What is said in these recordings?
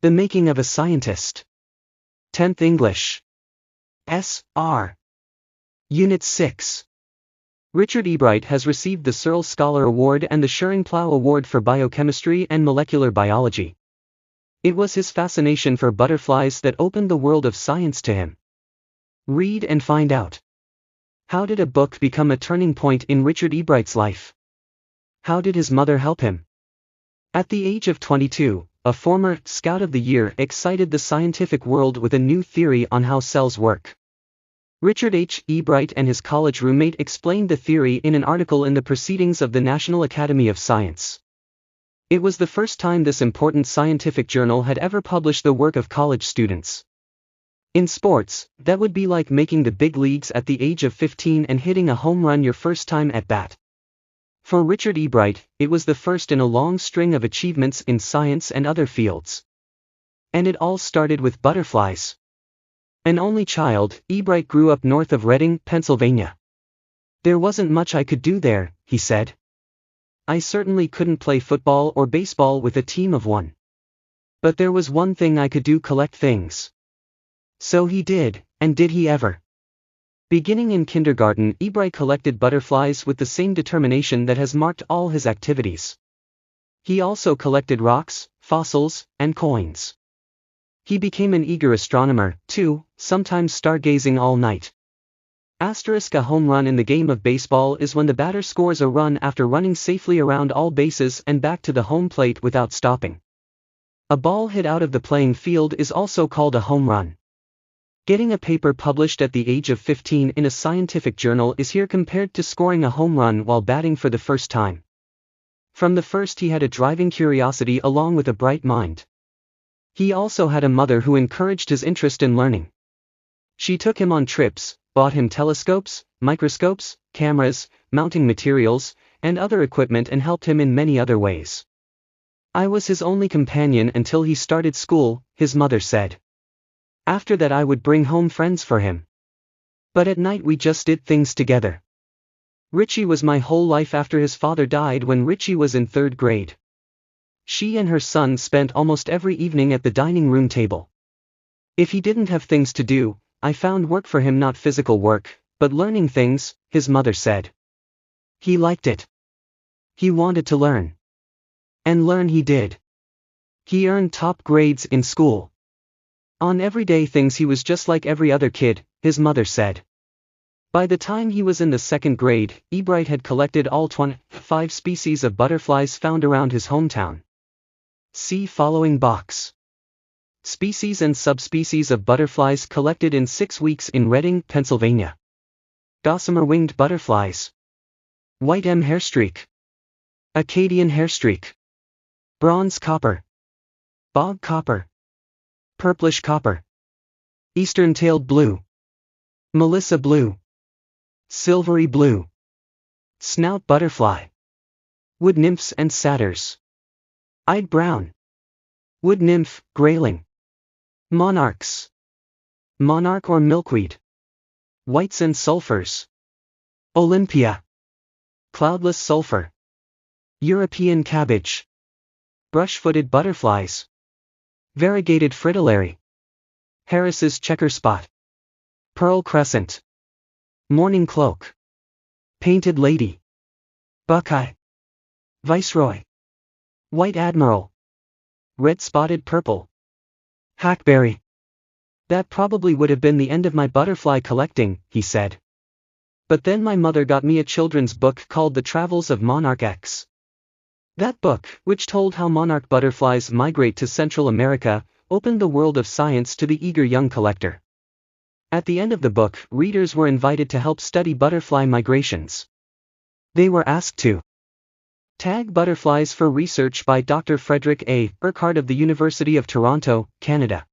The Making of a Scientist. 10th English. S.R. Unit 6. Richard Ebright has received the Searle Scholar Award and the Schering-Plough Award for Biochemistry and Molecular Biology. It was his fascination for butterflies that opened the world of science to him. Read and find out. How did a book become a turning point in Richard Ebright's life? How did his mother help him? At the age of 22, a former Scout of the Year excited the scientific world with a new theory on how cells work. Richard H. Ebright and his college roommate explained the theory in an article in the Proceedings of the National Academy of Science. It was the first time this important scientific journal had ever published the work of college students. In sports, that would be like making the big leagues at the age of 15 and hitting a home run your first time at bat. For Richard Ebright, it was the first in a long string of achievements in science and other fields. And it all started with butterflies. An only child, Ebright grew up north of Reading, Pennsylvania. There wasn't much I could do there, he said. I certainly couldn't play football or baseball with a team of one. But there was one thing I could do: collect things. So he did, and did he ever. Beginning in kindergarten, Ebright collected butterflies with the same determination that has marked all his activities. He also collected rocks, fossils, and coins. He became an eager astronomer, too, sometimes stargazing all night. A home run in the game of baseball is when the batter scores a run after running safely around all bases and back to the home plate without stopping. A ball hit out of the playing field is also called a home run. Getting a paper published at the age of 15 in a scientific journal is here compared to scoring a home run while batting for the first time. From the first he had a driving curiosity along with a bright mind. He also had a mother who encouraged his interest in learning. She took him on trips, bought him telescopes, microscopes, cameras, mounting materials, and other equipment, and helped him in many other ways. I was his only companion until he started school, his mother said. After that I would bring home friends for him. But at night we just did things together. Richie was my whole life after his father died when Richie was in 3rd grade. She and her son spent almost every evening at the dining room table. If he didn't have things to do, I found work for him, not physical work, but learning things, his mother said. He liked it. He wanted to learn. And learn he did. He earned top grades in school. On everyday things he was just like every other kid, his mother said. By the time he was in the 2nd grade, Ebright had collected all 25 species of butterflies found around his hometown. See following box. Species and subspecies of butterflies collected in 6 weeks in Reading, Pennsylvania. Gossamer winged butterflies. White M hairstreak. Acadian hairstreak. Bronze copper. Bog copper. Purplish copper. Eastern-tailed blue. Melissa blue. Silvery blue. Snout butterfly. Wood nymphs and satyrs. Eyed brown. Wood nymph, grayling. Monarchs. Monarch or milkweed. Whites and sulfurs. Olympia. Cloudless sulfur. European cabbage. Brush-footed butterflies. Variegated fritillary. Harris's checker spot. Pearl crescent. Morning cloak. Painted lady. Buckeye. Viceroy. White admiral. Red spotted purple. Hackberry. That probably would have been the end of my butterfly collecting, he said. But then my mother got me a children's book called The Travels of Monarch X. That book, which told how monarch butterflies migrate to Central America, opened the world of science to the eager young collector. At the end of the book, readers were invited to help study butterfly migrations. They were asked to tag butterflies for research by Dr. Frederick A. Urquhart of the University of Toronto, Canada.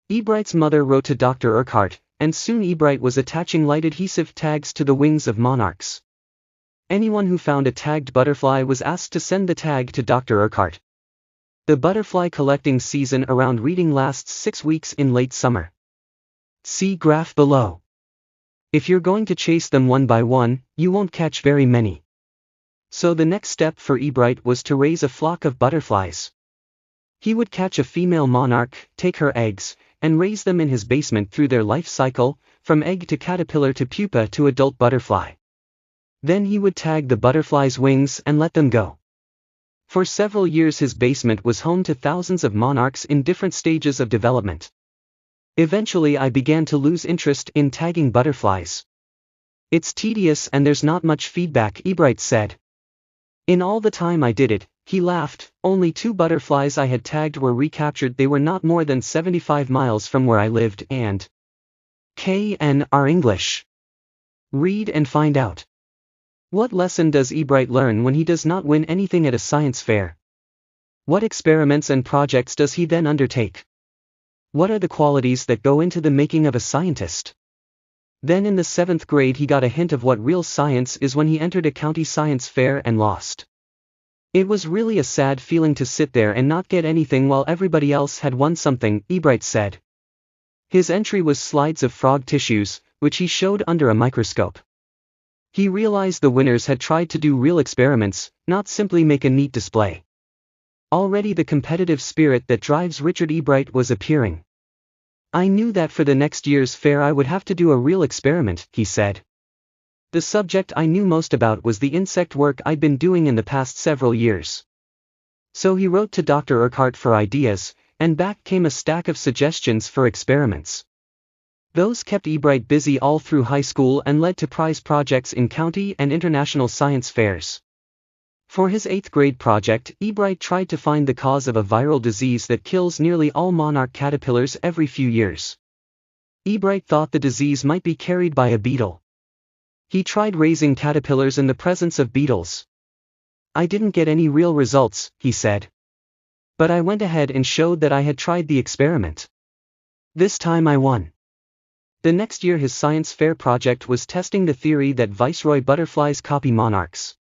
Ebright's mother wrote to Dr. Urquhart, and soon Ebright was attaching light adhesive tags to the wings of monarchs. Anyone who found a tagged butterfly was asked to send the tag to Dr. Urquhart. The butterfly collecting season around Reading lasts 6 weeks in late summer. See graph below. If you're going to chase them one by one, you won't catch very many. So the next step for Ebright was to raise a flock of butterflies. He would catch a female monarch, take her eggs, and raise them in his basement through their life cycle, from egg to caterpillar to pupa to adult butterfly. Then he would tag the butterfly's wings and let them go. For several years his basement was home to thousands of monarchs in different stages of development. Eventually I began to lose interest in tagging butterflies. It's tedious and there's not much feedback, Ebright said. In all the time I did it, he laughed, only 2 butterflies I had tagged were recaptured. They were not more than 75 miles from where I lived and KNR English. Read and find out. What lesson does Ebright learn when he does not win anything at a science fair? What experiments and projects does he then undertake? What are the qualities that go into the making of a scientist? Then in the 7th grade he got a hint of what real science is when he entered a county science fair and lost. It was really a sad feeling to sit there and not get anything while everybody else had won something, Ebright said. His entry was slides of frog tissues, which he showed under a microscope. He realized the winners had tried to do real experiments, not simply make a neat display. Already the competitive spirit that drives Richard Ebright was appearing. I knew that for the next year's fair I would have to do a real experiment, he said. The subject I knew most about was the insect work I'd been doing in the past several years. So he wrote to Dr. Urquhart for ideas, and back came a stack of suggestions for experiments. Those kept Ebright busy all through high school and led to prize projects in county and international science fairs. For his 8th grade project, Ebright tried to find the cause of a viral disease that kills nearly all monarch caterpillars every few years. Ebright thought the disease might be carried by a beetle. He tried raising caterpillars in the presence of beetles. I didn't get any real results, he said. But I went ahead and showed that I had tried the experiment. This time I won. The next year his science fair project was testing the theory that viceroy butterflies copy monarchs.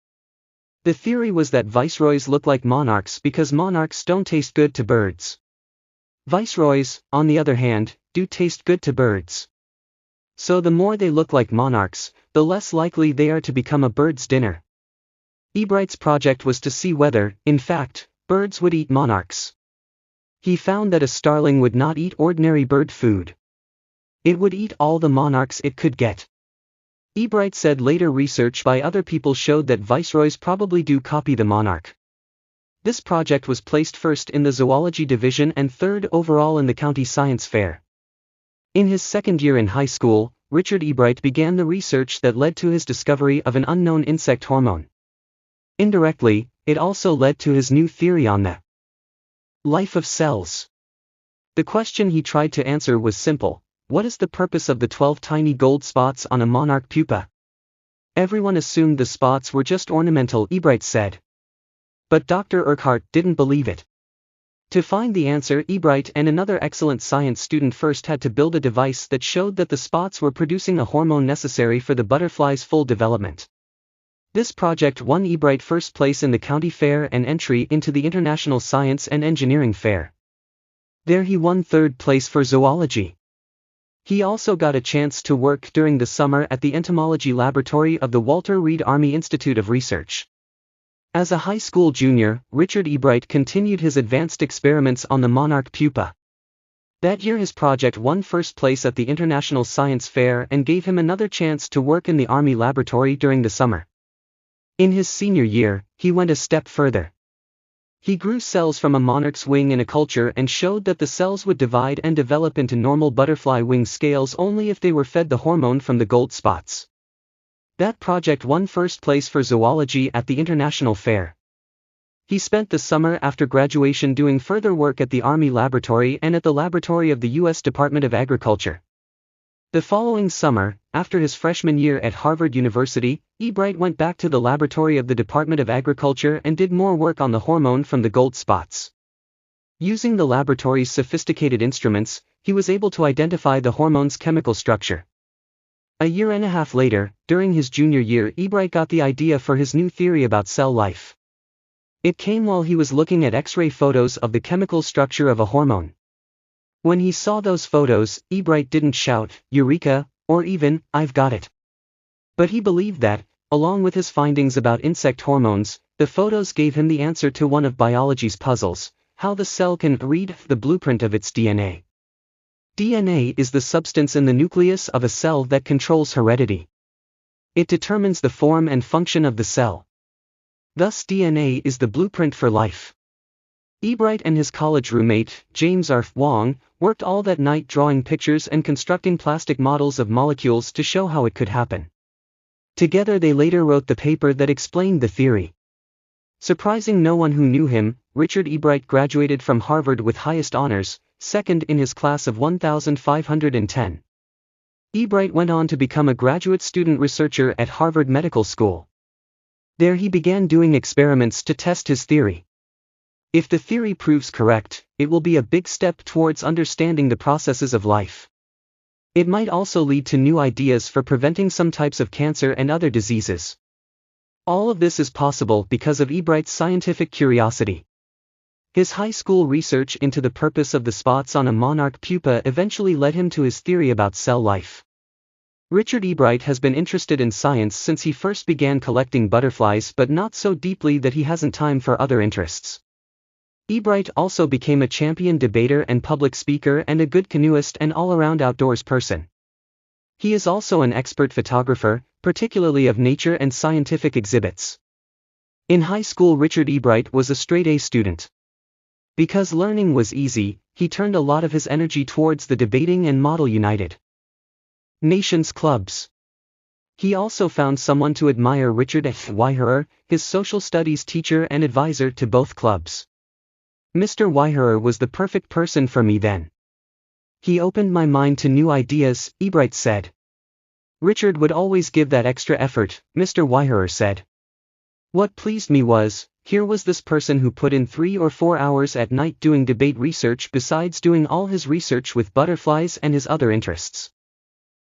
The theory was that viceroys look like monarchs because monarchs don't taste good to birds. Viceroys, on the other hand, do taste good to birds. So the more they look like monarchs, the less likely they are to become a bird's dinner. Ebright's project was to see whether, in fact, birds would eat monarchs. He found that a starling would not eat ordinary bird food. It would eat all the monarchs it could get. Ebright said later research by other people showed that viceroys probably do copy the monarch. This project was placed first in the zoology division and 3rd overall in the county science fair. In his 2nd year in high school, Richard Ebright began the research that led to his discovery of an unknown insect hormone. Indirectly, it also led to his new theory on the life of cells. The question he tried to answer was simple: what is the purpose of the 12 tiny gold spots on a monarch pupa? Everyone assumed the spots were just ornamental, Ebright said. But Dr. Urquhart didn't believe it. To find the answer, Ebright and another excellent science student first had to build a device that showed that the spots were producing a hormone necessary for the butterfly's full development. This project won Ebright first place in the county fair and entry into the International Science and Engineering Fair. There he won 3rd place for zoology. He also got a chance to work during the summer at the entomology laboratory of the Walter Reed Army Institute of Research. As a high school junior, Richard Ebright continued his advanced experiments on the monarch pupa. That year his project won first place at the International Science Fair and gave him another chance to work in the Army laboratory during the summer. In his senior year, he went a step further. He grew cells from a monarch's wing in a culture and showed that the cells would divide and develop into normal butterfly wing scales only if they were fed the hormone from the gold spots. That project won first place for zoology at the International Fair. He spent the summer after graduation doing further work at the Army Laboratory and at the laboratory of the U.S. Department of Agriculture. The following summer, after his freshman year at Harvard University, Ebright went back to the laboratory of the Department of Agriculture and did more work on the hormone from the gold spots. Using the laboratory's sophisticated instruments, he was able to identify the hormone's chemical structure. A year and a half later, during his junior year, Ebright got the idea for his new theory about cell life. It came while he was looking at X-ray photos of the chemical structure of a hormone. When he saw those photos, Ebright didn't shout, "Eureka," or even, "I've got it." But he believed that, along with his findings about insect hormones, the photos gave him the answer to one of biology's puzzles: how the cell can read the blueprint of its DNA. DNA is the substance in the nucleus of a cell that controls heredity. It determines the form and function of the cell. Thus DNA is the blueprint for life. Ebright and his college roommate, James R. Wong, worked all that night drawing pictures and constructing plastic models of molecules to show how it could happen. Together they later wrote the paper that explained the theory. Surprising no one who knew him, Richard Ebright graduated from Harvard with highest honors, second in his class of 1,510. Ebright went on to become a graduate student researcher at Harvard Medical School. There he began doing experiments to test his theory. If the theory proves correct, it will be a big step towards understanding the processes of life. It might also lead to new ideas for preventing some types of cancer and other diseases. All of this is possible because of Ebright's scientific curiosity. His high school research into the purpose of the spots on a monarch pupa eventually led him to his theory about cell life. Richard Ebright has been interested in science since he first began collecting butterflies, but not so deeply that he hasn't time for other interests. Ebright also became a champion debater and public speaker and a good canoeist and all-around outdoors person. He is also an expert photographer, particularly of nature and scientific exhibits. In high school, Richard Ebright was a straight-A student. Because learning was easy, he turned a lot of his energy towards the debating and Model United Nations clubs. He also found someone to admire: Richard Ebright, his social studies teacher and advisor to both clubs. Mr. Ebright was the perfect person for me then. He opened my mind to new ideas, Ebright said. Richard would always give that extra effort, Mr. Ebright said. What pleased me was, here was this person who put in 3 or 4 hours at night doing debate research besides doing all his research with butterflies and his other interests.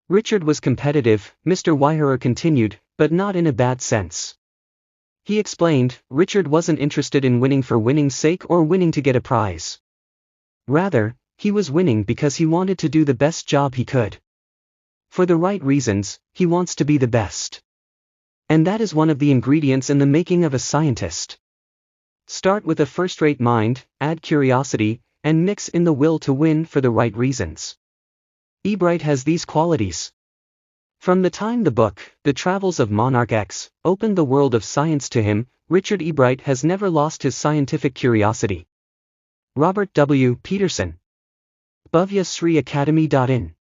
Richard was competitive, Mr. Ebright continued, but not in a bad sense. He explained, Richard wasn't interested in winning for winning's sake or winning to get a prize. Rather, he was winning because he wanted to do the best job he could. For the right reasons, he wants to be the best. And that is one of the ingredients in the making of a scientist. Start with a first-rate mind, add curiosity, and mix in the will to win for the right reasons. Ebright has these qualities. From the time the book, The Travels of Monarch X, opened the world of science to him, Richard Ebright has never lost his scientific curiosity. Robert W. Peterson. Bhavya Sri Academy.in